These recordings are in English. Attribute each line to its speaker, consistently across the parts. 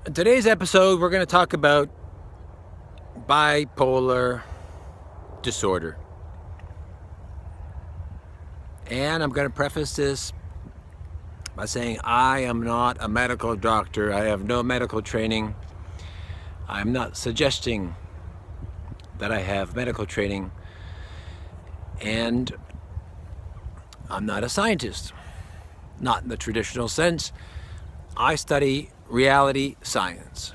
Speaker 1: In today's episode, we're going to talk about bipolar disorder. And I'm going to preface this by saying I am not a medical doctor. I have no medical training. I'm not suggesting that I have medical training. And I'm not a scientist, not in the traditional sense. I study reality science.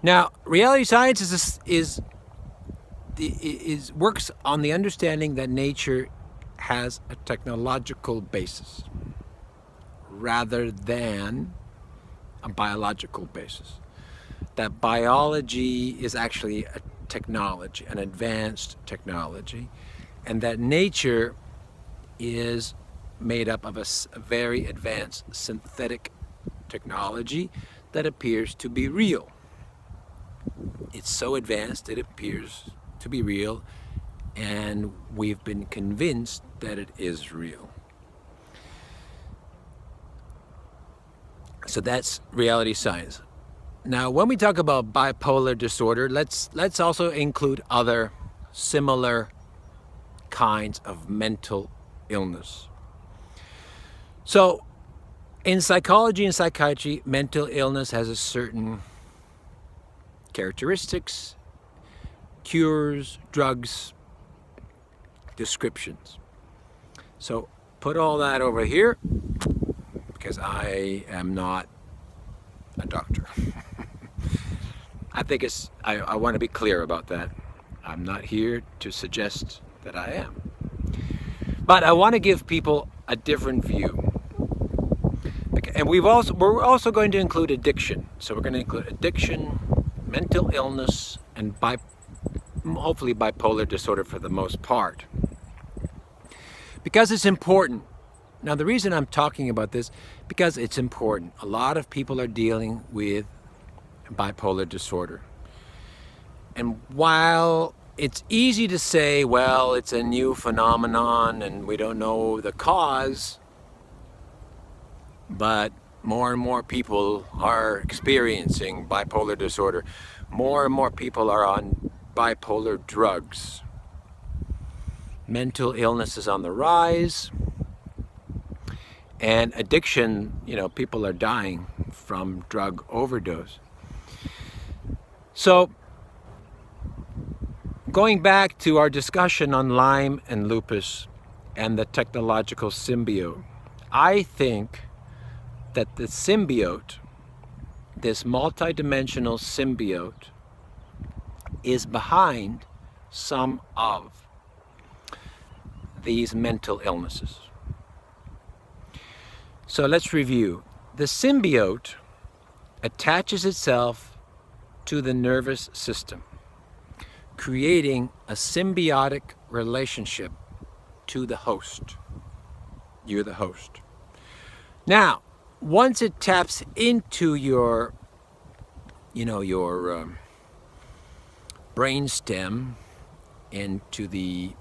Speaker 1: Now, reality science is works on the understanding that nature has a technological basis rather than a biological basis. That biology is actually a technology, an advanced technology, and that nature is made up of a very advanced synthetic technology that appears to be real. It's so advanced it appears to be real, and we've been convinced that it is real. So that's reality science. Now, when we talk about bipolar disorder, let's also include other similar kinds of mental illness. So, in psychology and psychiatry, mental illness has a certain characteristics, cures, drugs, descriptions. So put all that over here because I am not a doctor. I want to be clear about that. I'm not here to suggest that I am. But I want to give people a different view. And we're also going to include addiction. So we're going to include addiction, mental illness, and hopefully bipolar disorder for the most part. Because it's important. Now, the reason I'm talking about this, because it's important. A lot of people are dealing with bipolar disorder. And while it's easy to say, well, it's a new phenomenon and we don't know the cause, but more and more people are experiencing bipolar disorder. More and more people are on bipolar drugs. Mental illness is on the rise. And addiction, people are dying from drug overdose. So, going back to our discussion on Lyme and lupus and the technological symbiote, I think that the symbiote, this multidimensional symbiote, is behind some of these mental illnesses. So let's review. The symbiote attaches itself to the nervous system, creating a symbiotic relationship to the host. You're the host. Now, once it taps into your brainstem, into the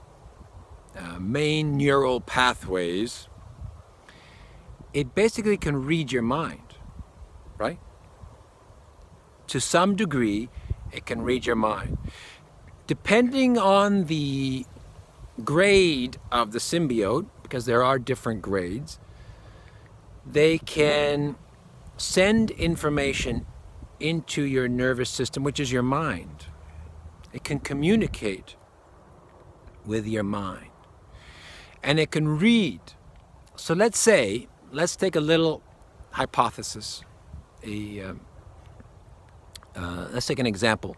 Speaker 1: main neural pathways, it basically can read your mind, right? To some degree, it can read your mind. Depending on the grade of the symbiote, because there are different grades, they can send information into your nervous system, which is your mind. It can communicate with your mind. And it can read. So let's take a little hypothesis. Let's take an example.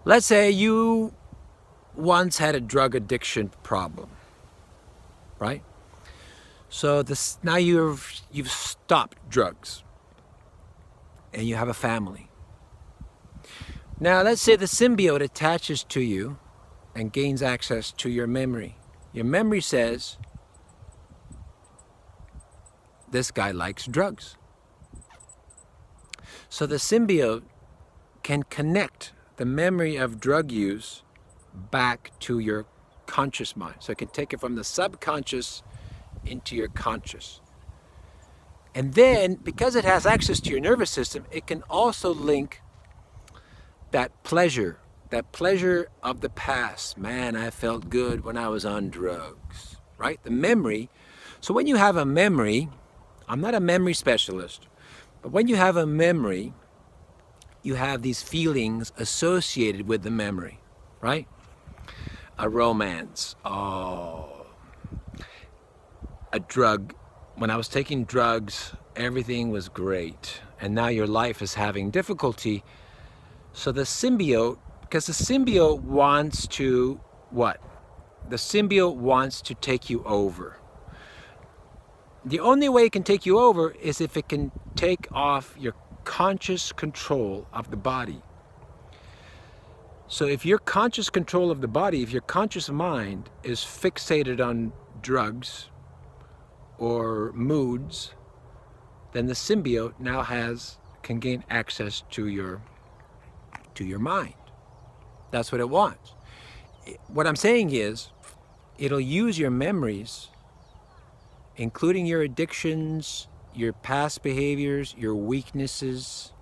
Speaker 1: Let's say you once had a drug addiction problem, right? So now you've stopped drugs and you have a family. Now let's say the symbiote attaches to you and gains access to your memory. Your memory says, this guy likes drugs. So the symbiote can connect the memory of drug use back to your conscious mind. So it can take it from the subconscious into your conscious. And then, because it has access to your nervous system, it can also link that pleasure of the past. Man, I felt good when I was on drugs, right? The memory. So when you have a memory, I'm not a memory specialist, but when you have a memory, you have these feelings associated with the memory, right? A romance, oh, a drug. When I was taking drugs, everything was great. And now your life is having difficulty. So the symbiote, because the symbiote wants to, what? The symbiote wants to take you over. The only way it can take you over is if it can take off your conscious control of the body. So if your conscious control of the body, if your conscious mind is fixated on drugs or moods, then the symbiote now can gain access to your mind. That's what it wants. What I'm saying is, it'll use your memories, including your addictions, your past behaviors, your weaknesses,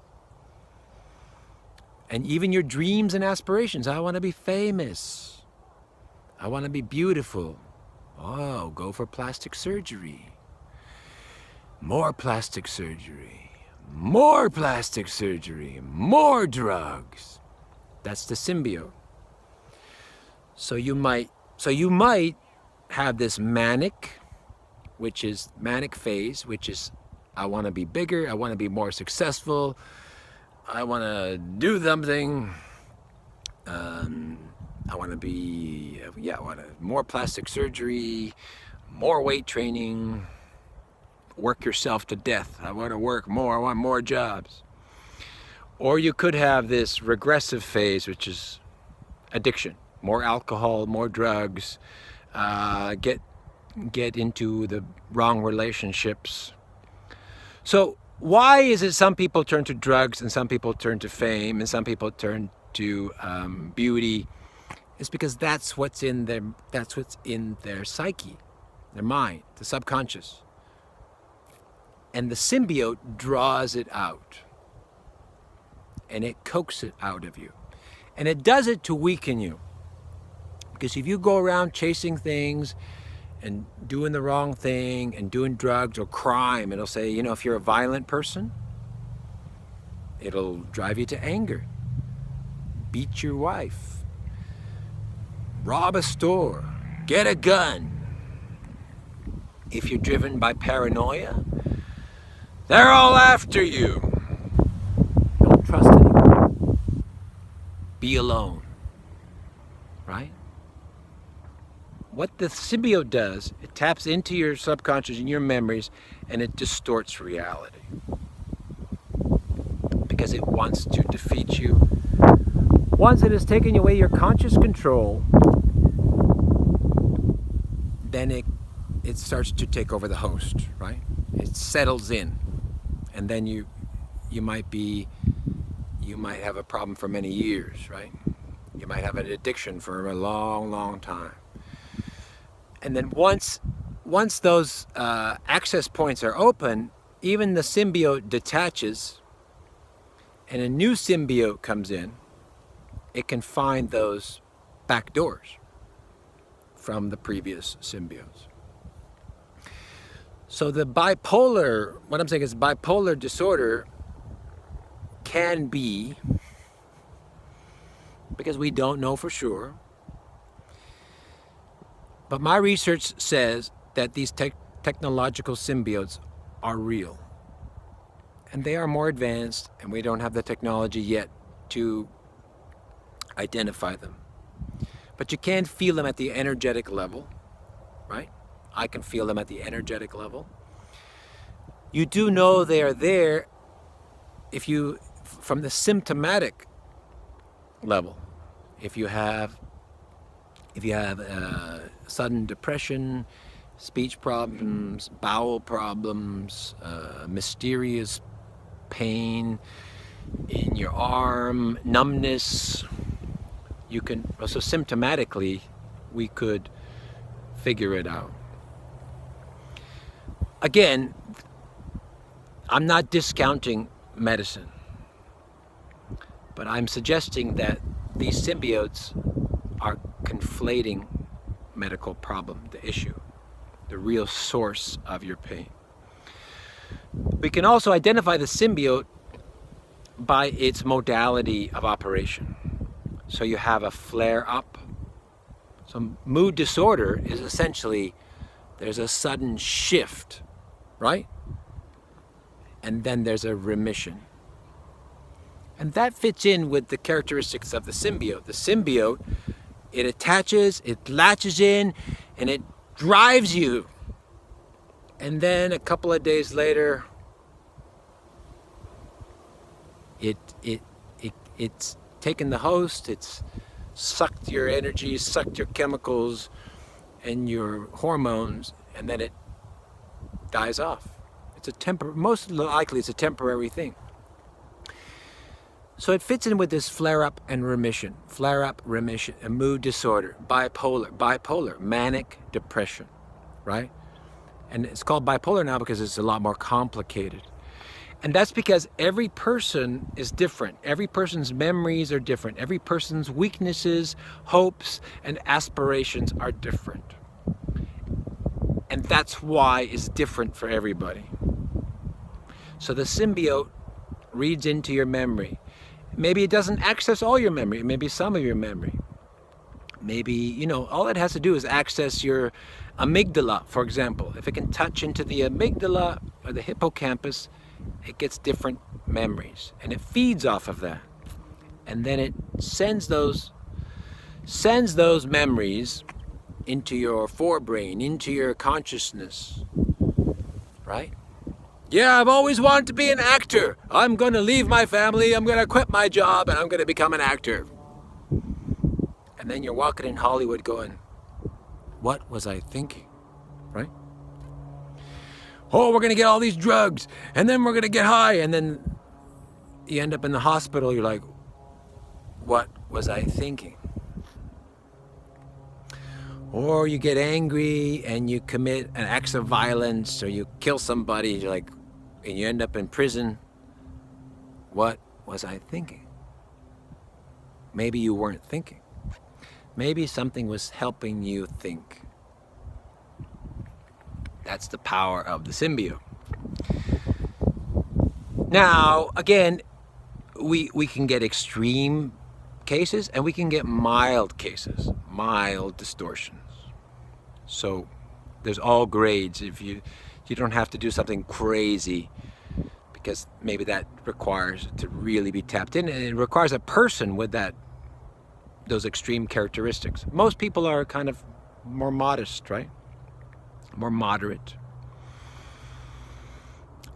Speaker 1: and even your dreams and aspirations. I want to be famous. I want to be beautiful. Oh, go for plastic surgery. More plastic surgery. More plastic surgery. More drugs. That's the symbiote. So you might have this manic phase, which is, I want to be bigger, I want to be more successful, I want to do something, I want to be, more plastic surgery, more weight training, work yourself to death. I want to work more, I want more jobs. Or you could have this regressive phase, which is addiction, more alcohol, more drugs, get into the wrong relationships. So why is it some people turn to drugs and some people turn to fame and some people turn to beauty? It's because that's what's in their psyche, their mind, the subconscious. And the symbiote draws it out. And it coaxes it out of you. And it does it to weaken you. Because if you go around chasing things and doing the wrong thing and doing drugs or crime, it'll say, if you're a violent person, it'll drive you to anger. Beat your wife. Rob a store. Get a gun. If you're driven by paranoia, they're all after you. Don't trust anyone. Be alone. Right? What the symbiote does, it taps into your subconscious and your memories, and it distorts reality. Because it wants to defeat you. Once it has taken away your conscious control, then it starts to take over the host, right? It settles in. And then you might have a problem for many years, right? You might have an addiction for a long, long time. And then once those access points are open, even the symbiote detaches and a new symbiote comes in, it can find those back doors from the previous symbiotes. So what I'm saying is bipolar disorder can be, because we don't know for sure, but my research says that these technological symbiotes are real. And they are more advanced, and we don't have the technology yet to identify them. But you can feel them at the energetic level, right? I can feel them at the energetic level. You do know they are there from the symptomatic level. If you have sudden depression, speech problems, bowel problems, mysterious pain in your arm, numbness, so symptomatically, we could figure it out. Again, I'm not discounting medicine, but I'm suggesting that these symbiotes are conflating medical problem, the issue, the real source of your pain. We can also identify the symbiote by its modality of operation. So you have a flare-up. So mood disorder is essentially, there's a sudden shift, right? And then there's a remission. And that fits in with the characteristics of the symbiote. The symbiote, it attaches, it latches in, and it drives you. And then a couple of days later, it's taken the host, it's sucked your energy, sucked your chemicals and your hormones, and then it dies off. It's most likely it's a temporary thing. So it fits in with this flare-up and remission, flare-up, remission, a mood disorder, bipolar, manic depression, right? And it's called bipolar now because it's a lot more complicated. And that's because every person is different. Every person's memories are different. Every person's weaknesses, hopes, and aspirations are different. And that's why it's different for everybody. So the symbiote reads into your memory. Maybe it doesn't access all your memory, maybe some of your memory. Maybe, all it has to do is access your amygdala, for example. If it can touch into the amygdala or the hippocampus, it gets different memories, and it feeds off of that. And then it sends those memories into your forebrain, into your consciousness, right? Yeah, I've always wanted to be an actor. I'm going to leave my family, I'm going to quit my job, and I'm going to become an actor. And then you're walking in Hollywood going, what was I thinking, right? Oh, we're going to get all these drugs, and then we're going to get high, and then you end up in the hospital, you're like, what was I thinking? Or you get angry and you commit an act of violence, or you kill somebody, you're like, and you end up in prison. What was I thinking? Maybe you weren't thinking. Maybe something was helping you think. That's the power of the symbiote. Now, again, we can get extreme cases and we can get mild cases, mild distortions. So there's all grades. If you don't have to do something crazy, because maybe that requires to really be tapped in, and it requires a person with those extreme characteristics. Most people are kind of more modest, right? More moderate.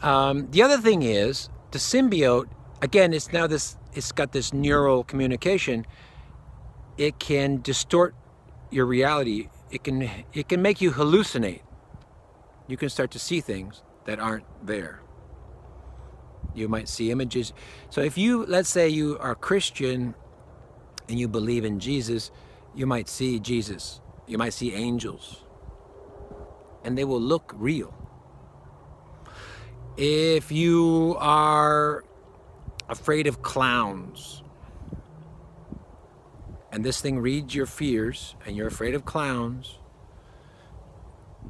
Speaker 1: The other thing is the symbiote. Again, it's got this neural communication. It can distort your reality. It can make you hallucinate. You can start to see things that aren't there. You might see images. So if let's say you are Christian and you believe in Jesus, you might see Jesus. You might see angels. And they will look real. If you are afraid of clowns, and this thing reads your fears, and you're afraid of clowns,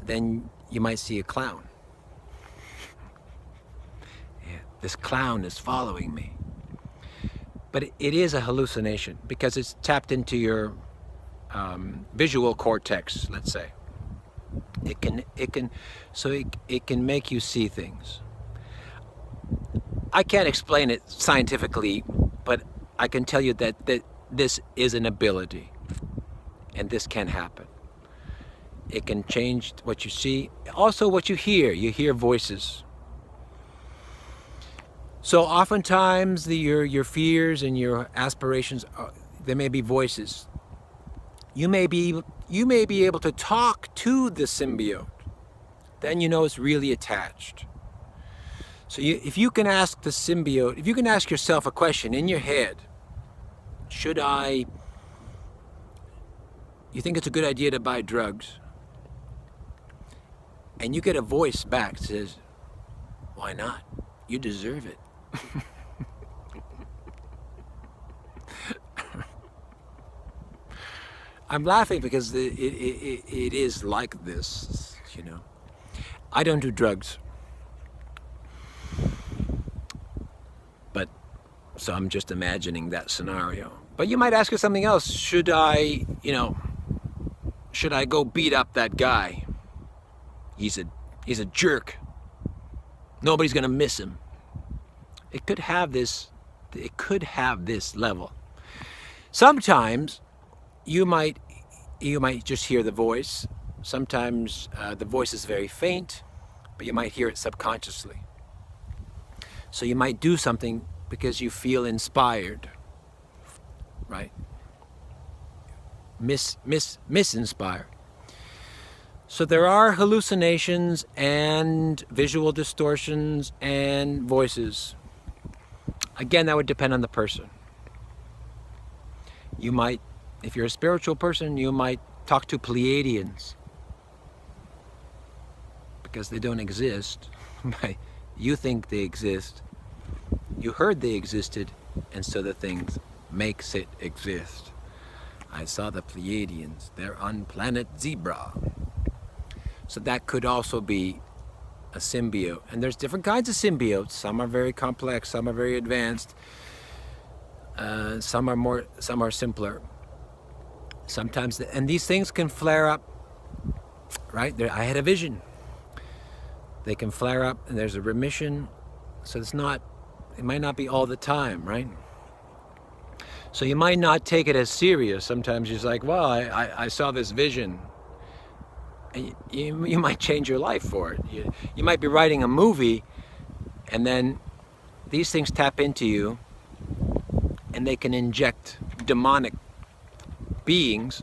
Speaker 1: then you might see a clown. Yeah, this clown is following me. But it is a hallucination because it's tapped into your visual cortex, let's say. It can make you see things. I can't explain it scientifically, but I can tell you that this is an ability, and this can happen. It can change what you see, also what you hear. You hear voices. So oftentimes your fears and your aspirations, there may be voices. You may be able to talk to the symbiote. Then you know it's really attached. So if you can ask the symbiote, if you can ask yourself a question in your head, you think it's a good idea to buy drugs? And you get a voice back that says, why not? You deserve it. I'm laughing because it is like this, you know. I don't do drugs, but so I'm just imagining that scenario. But you might ask us something else. Should I, should I go beat up that guy? He's a jerk. Nobody's gonna miss him. It could have this level. Sometimes you might just hear the voice. Sometimes the voice is very faint, but you might hear it subconsciously. So you might do something because you feel inspired, right? Misinspired. So there are hallucinations and visual distortions and voices. Again, that would depend on the person. You might, if you're a spiritual person, you might talk to Pleiadians because they don't exist. You think they exist. You heard they existed, and so the thing makes it exist. I saw the Pleiadians. They're on planet Zebra. So that could also be a symbiote. And there's different kinds of symbiotes. Some are very complex, some are very advanced. Some are simpler. Sometimes, and these things can flare up, right? I had a vision. They can flare up, and there's a remission. So it might not be all the time, right? So you might not take it as serious. Sometimes you're like, well, I saw this vision. And you might change your life for it. You might be writing a movie, and then these things tap into you, and they can inject demonic beings,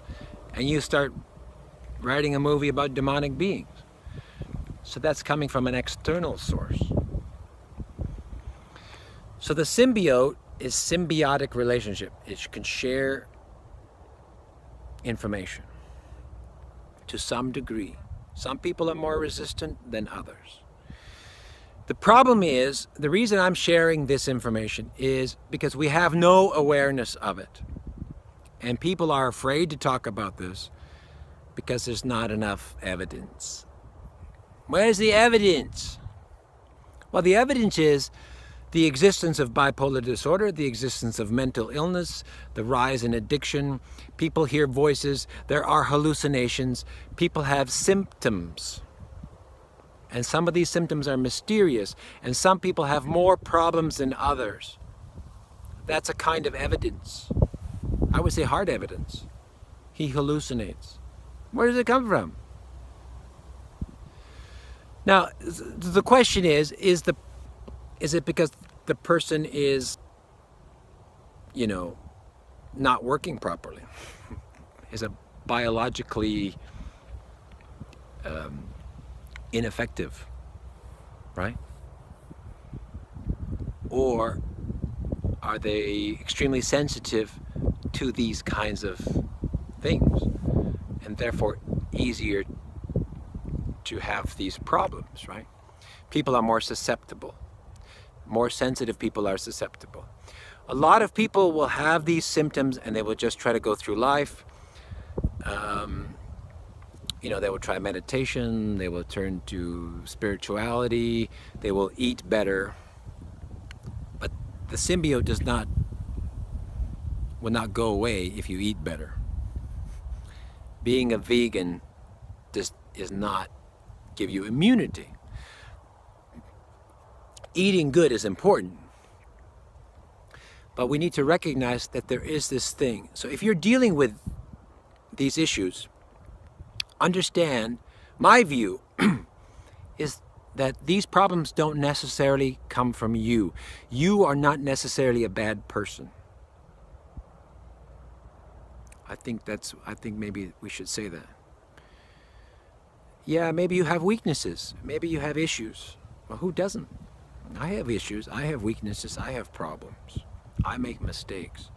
Speaker 1: and you start writing a movie about demonic beings. So that's coming from an external source. So the symbiote is symbiotic relationship. It can share information to some degree. Some people are more resistant than others. The problem is, the reason I'm sharing this information is because we have no awareness of it. And people are afraid to talk about this because there's not enough evidence. Where's the evidence? Well, the evidence is the existence of bipolar disorder, the existence of mental illness, the rise in addiction. People hear voices, there are hallucinations, people have symptoms. And some of these symptoms are mysterious, and some people have more problems than others. That's a kind of evidence. I would say hard evidence. He hallucinates. Where does it come from? Now, the question is it because the person is, not working properly? Is it biologically ineffective, right? Or are they extremely sensitive to these kinds of things, and therefore easier to have these problems, right? People are more susceptible. More sensitive people are susceptible. A lot of people will have these symptoms and they will just try to go through life. They will try meditation, they will turn to spirituality, they will eat better. But the symbiote will not go away if you eat better. Being a vegan does not give you immunity. Eating good is important, but we need to recognize that there is this thing. So if you're dealing with these issues, understand, my view is that these problems don't necessarily come from you. You are not necessarily a bad person. I think maybe we should say that. Yeah, maybe you have weaknesses. Maybe you have issues. Well, who doesn't? I have issues. I have weaknesses. I have problems. I make mistakes.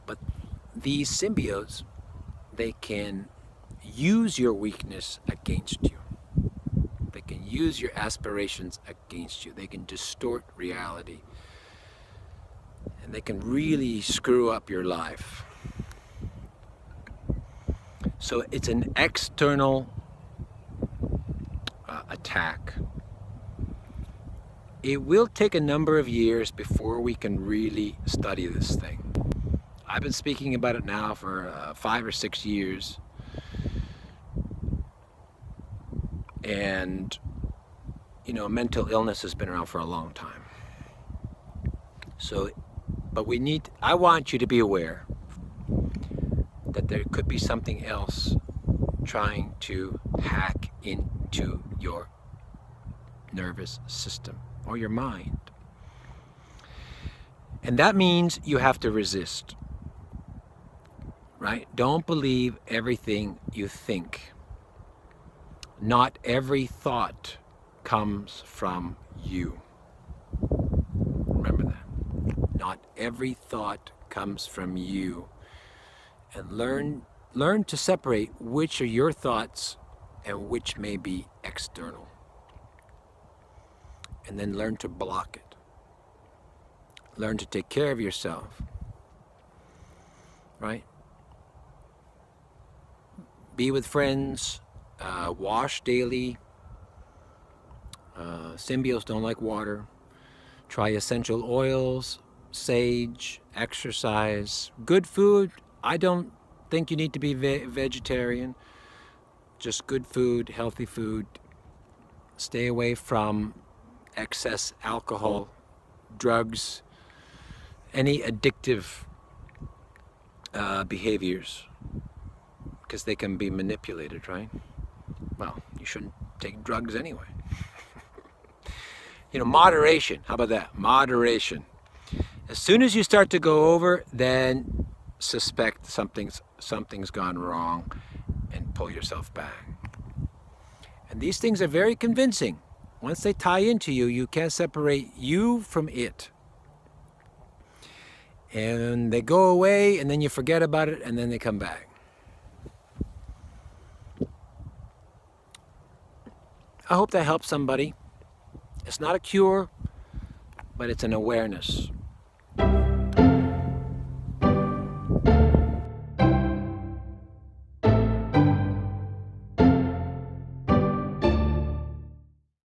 Speaker 1: But these symbiotes, they can use your weakness against you. They can use your aspirations against you. They can distort reality. And they can really screw up your life. So it's an external attack. It will take a number of years before we can really study this thing. I've been speaking about it now for 5 or 6 years. And, you know, mental illness has been around for a long time. So, but I want you to be aware that there could be something else trying to hack into your nervous system or your mind. And that means you have to resist, right? Don't believe everything you think. Not every thought comes from you. Remember that. Not every thought comes from you. And learn to separate which are your thoughts and which may be external. And then learn to block it. Learn to take care of yourself. Right? Be with friends. Wash daily. Symbiotes don't like water. Try essential oils, sage, exercise, good food. I don't think you need to be vegetarian. Just good food, healthy food. Stay away from excess alcohol, drugs, any addictive behaviors, because they can be manipulated, right? Well, you shouldn't take drugs anyway. You know, moderation. How about that? Moderation. As soon as you start to go over, then suspect something's gone wrong and pull yourself back. And these things are very convincing. Once they tie into you, you can't separate you from it. And they go away, and then you forget about it, and then they come back. I hope that helps somebody. It's not a cure, but it's an awareness.